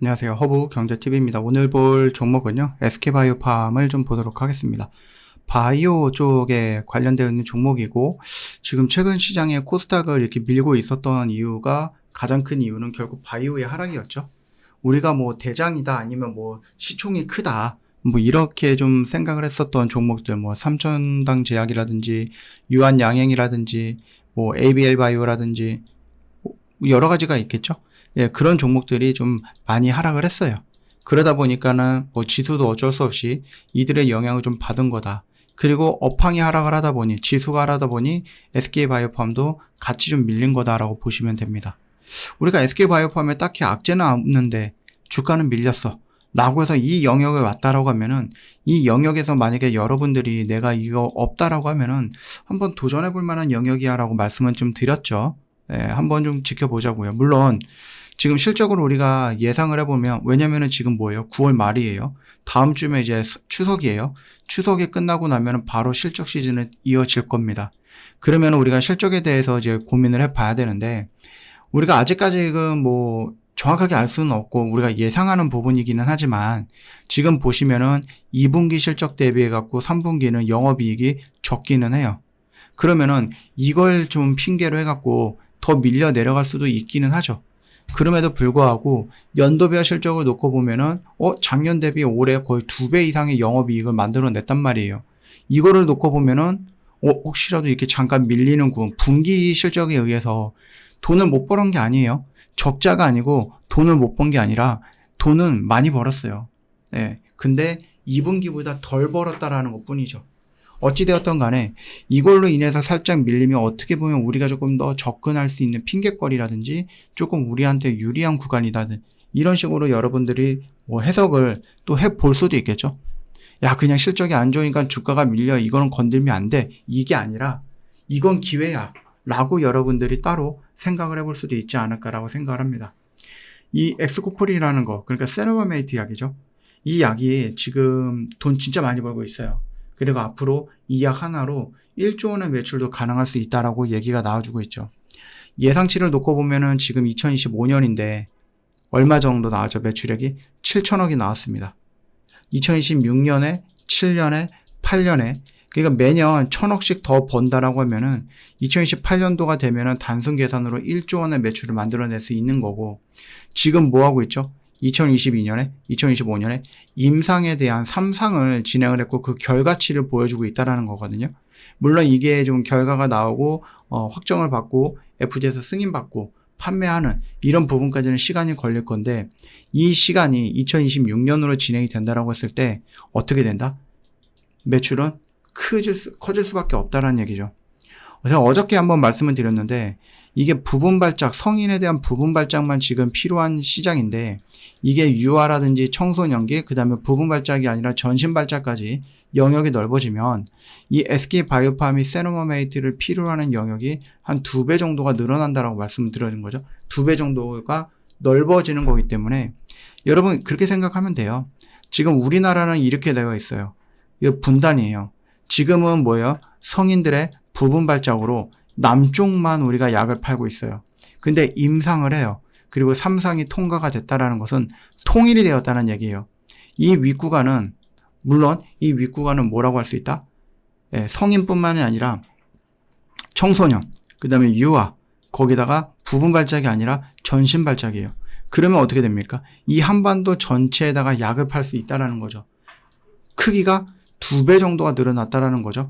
안녕하세요. 허브 경제TV입니다. 오늘 볼 종목은요, SK바이오팜을 좀 보도록 하겠습니다. 바이오 쪽에 관련되어 있는 종목이고, 지금 최근 시장에 코스닥을 이렇게 밀고 있었던 이유가, 가장 큰 이유는 결국 바이오의 하락이었죠. 우리가 뭐 대장이다, 아니면 뭐 시총이 크다, 뭐 이렇게 좀 생각을 했었던 종목들, 뭐 삼천당 제약이라든지, 유한양행이라든지, 뭐 ABL 바이오라든지, 여러 가지가 있겠죠. 예, 그런 종목들이 좀 많이 하락을 했어요. 그러다 보니까는 뭐 지수도 어쩔 수 없이 이들의 영향을 좀 받은 거다. 그리고 업황이 하락을 하다 보니, 지수가 하락하다 보니 SK바이오팜도 같이 좀 밀린 거다라고 보시면 됩니다. 우리가 SK바이오팜에 딱히 악재는 없는데 주가는 밀렸어 라고 해서 이 영역에 왔다라고 하면은, 이 영역에서 만약에 여러분들이 내가 이거 없다라고 하면은 한번 도전해 볼 만한 영역이야 라고 말씀은 좀 드렸죠. 예, 한번 좀 지켜보자고요. 물론 지금 실적으로 우리가 예상을 해보면, 왜냐면은 지금 뭐예요? 9월 말이에요. 다음 주면 이제 추석이에요. 추석이 끝나고 나면 바로 실적 시즌은 이어질 겁니다. 그러면 우리가 실적에 대해서 이제 고민을 해봐야 되는데, 우리가 아직까지는 뭐 정확하게 알 수는 없고 우리가 예상하는 부분이기는 하지만, 지금 보시면은 2분기 실적 대비해 갖고 3분기는 영업이익이 적기는 해요. 그러면은 이걸 좀 핑계로 해갖고 더 밀려 내려갈 수도 있기는 하죠. 그럼에도 불구하고 연도별 실적을 놓고 보면은 작년 대비 올해 거의 2배 이상의 영업이익을 만들어냈단 말이에요. 이거를 놓고 보면은 혹시라도 이렇게 잠깐 밀리는군, 분기 실적에 의해서 돈을 못 벌은 게 아니에요. 적자가 아니고 돈을 못 번 게 아니라 돈은 많이 벌었어요. 네. 근데 2분기보다 덜 벌었다라는 것 뿐이죠. 어찌되었던 간에 이걸로 인해서 살짝 밀리면 어떻게 보면 우리가 조금 더 접근할 수 있는 핑계거리라든지 조금 우리한테 유리한 구간이다든, 이런 식으로 여러분들이 뭐 해석을 또 해볼 수도 있겠죠. 야, 그냥 실적이 안 좋으니까 주가가 밀려, 이거는 건들면 안 돼, 이게 아니라 이건 기회야 라고 여러분들이 따로 생각을 해볼 수도 있지 않을까라고 생각을 합니다. 이 엑스코폴이라는 거, 그러니까 세노바메이트 약이죠. 이 약이 지금 돈 진짜 많이 벌고 있어요. 그리고 앞으로 이 약 하나로 1조 원의 매출도 가능할 수 있다라고 얘기가 나와주고 있죠. 예상치를 놓고 보면은 지금 2025년인데 얼마 정도 나왔죠? 매출액이 7천억이 나왔습니다. 2026년에, 7년에, 8년에, 그러니까 매년 1,000억씩 더 번다라고 하면은 2028년도가 되면은 단순 계산으로 1조 원의 매출을 만들어낼 수 있는 거고, 지금 뭐 하고 있죠? 2022년에, 2025년에 임상에 대한 3상을 진행을 했고 그 결과치를 보여주고 있다라는 거거든요. 물론 이게 좀 결과가 나오고 확정을 받고 FDA에서 승인받고 판매하는 이런 부분까지는 시간이 걸릴 건데, 이 시간이 2026년으로 진행이 된다라고 했을 때 어떻게 된다? 매출은 커질 수밖에 없다라는 얘기죠. 제가 어저께 한번 말씀을 드렸는데, 이게 부분 발작, 성인에 대한 부분 발작만 지금 필요한 시장인데, 이게 유아라든지 청소년기, 그 다음에 부분 발작이 아니라 전신 발작까지 영역이 넓어지면 이 SK바이오팜이 세노바메이트를 필요로 하는 영역이 한 2배 정도가 늘어난다라고 말씀을 드리는 거죠. 2배 정도가 넓어지는 거기 때문에 여러분 그렇게 생각하면 돼요. 지금 우리나라는 이렇게 되어 있어요. 이거 분단이에요. 지금은 뭐예요? 성인들의 부분 발작으로 남쪽만 우리가 약을 팔고 있어요. 근데 임상을 해요. 그리고 3상이 통과가 됐다라는 것은 통일이 되었다는 얘기예요. 이 윗구간은, 물론 이 윗구간은 뭐라고 할 수 있다? 성인뿐만이 아니라 청소년, 그 다음에 유아, 거기다가 부분 발작이 아니라 전신 발작이에요. 그러면 어떻게 됩니까? 이 한반도 전체에다가 약을 팔 수 있다라는 거죠. 크기가 2배 정도가 늘어났다라는 거죠.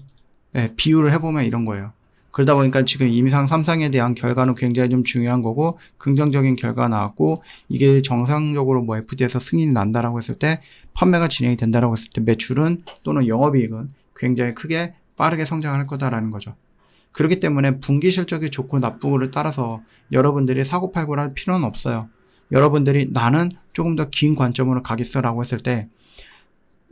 비유를 해보면 이런 거예요. 그러다 보니까 지금 임상 3상에 대한 결과는 굉장히 좀 중요한 거고, 긍정적인 결과가 나왔고, 이게 정상적으로 뭐 FDA에서 승인이 난다라고 했을 때, 판매가 진행이 된다라고 했을 때 매출은 또는 영업이익은 굉장히 크게 빠르게 성장할 거다라는 거죠. 그렇기 때문에 분기 실적이 좋고 나쁘고를 따라서 여러분들이 사고팔고를 할 필요는 없어요. 여러분들이 나는 조금 더 긴 관점으로 가겠어라고 했을 때,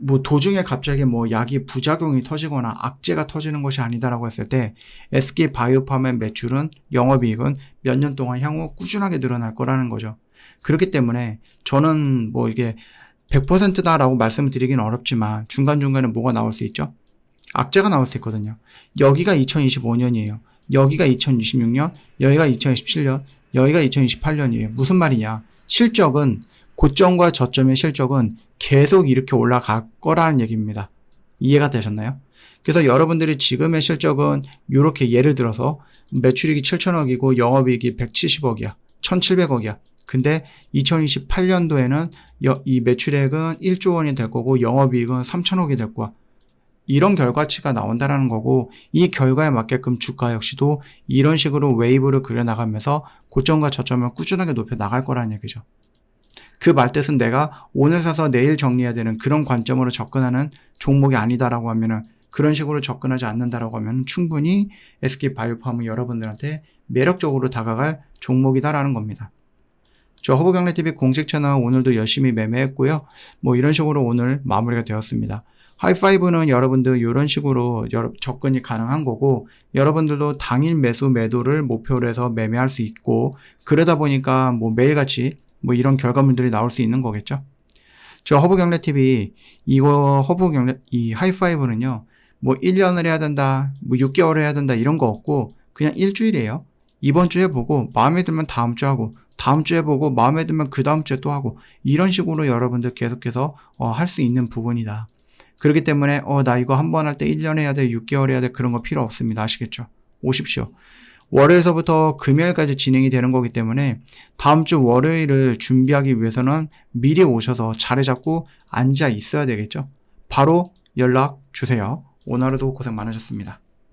뭐 도중에 갑자기 뭐 약이 부작용이 터지거나 악재가 터지는 것이 아니다라고 했을 때 SK바이오팜의 매출은, 영업이익은 몇 년 동안 향후 꾸준하게 늘어날 거라는 거죠. 그렇기 때문에 저는 뭐 이게 100%다라고 말씀을 드리기는 어렵지만 중간중간에 뭐가 나올 수 있죠? 악재가 나올 수 있거든요. 여기가 2025년이에요. 여기가 2026년, 여기가 2027년, 여기가 2028년이에요. 무슨 말이냐? 실적은 고점과 저점의 실적은 계속 이렇게 올라갈 거라는 얘기입니다. 이해가 되셨나요? 그래서 여러분들이 지금의 실적은 이렇게 예를 들어서 매출이익이 7천억이고 영업이익이 170억이야. 1,700억이야. 근데 2028년도에는 이 매출액은 1조 원이 될 거고 영업이익은 3천억이 될 거야. 이런 결과치가 나온다라는 거고, 이 결과에 맞게끔 주가 역시도 이런 식으로 웨이브를 그려나가면서 고점과 저점을 꾸준하게 높여 나갈 거라는 얘기죠. 그 말뜻은 내가 오늘 사서 내일 정리해야 되는 그런 관점으로 접근하는 종목이 아니다라고 하면은, 그런 식으로 접근하지 않는다라고 하면 충분히 SK바이오팜은 여러분들한테 매력적으로 다가갈 종목이다라는 겁니다. 저 허브경제TV 공식 채널 오늘도 열심히 매매했고요. 뭐 이런 식으로 오늘 마무리가 되었습니다. 하이파이브는 여러분들 이런 식으로 접근이 가능한 거고, 여러분들도 당일 매수 매도를 목표로 해서 매매할 수 있고, 그러다 보니까 뭐 매일같이 뭐 이런 결과물들이 나올 수 있는 거겠죠. 저 허브경제TV 이 하이파이브는요, 뭐 1년을 해야 된다, 뭐 6개월을 해야 된다 이런 거 없고, 그냥 일주일이에요. 이번 주에 보고 마음에 들면 다음 주 하고, 다음 주에 보고 마음에 들면 그 다음 주에 또 하고, 이런 식으로 여러분들 계속해서 할 수 있는 부분이다. 그렇기 때문에 나 이거 한 번 할 때 1년 해야 돼, 6개월 해야 돼, 그런 거 필요 없습니다. 아시겠죠? 오십시오. 월요일서부터 금요일까지 진행이 되는 거기 때문에 다음 주 월요일을 준비하기 위해서는 미리 오셔서 자리 잡고 앉아 있어야 되겠죠? 바로 연락 주세요. 오늘 하루도 고생 많으셨습니다.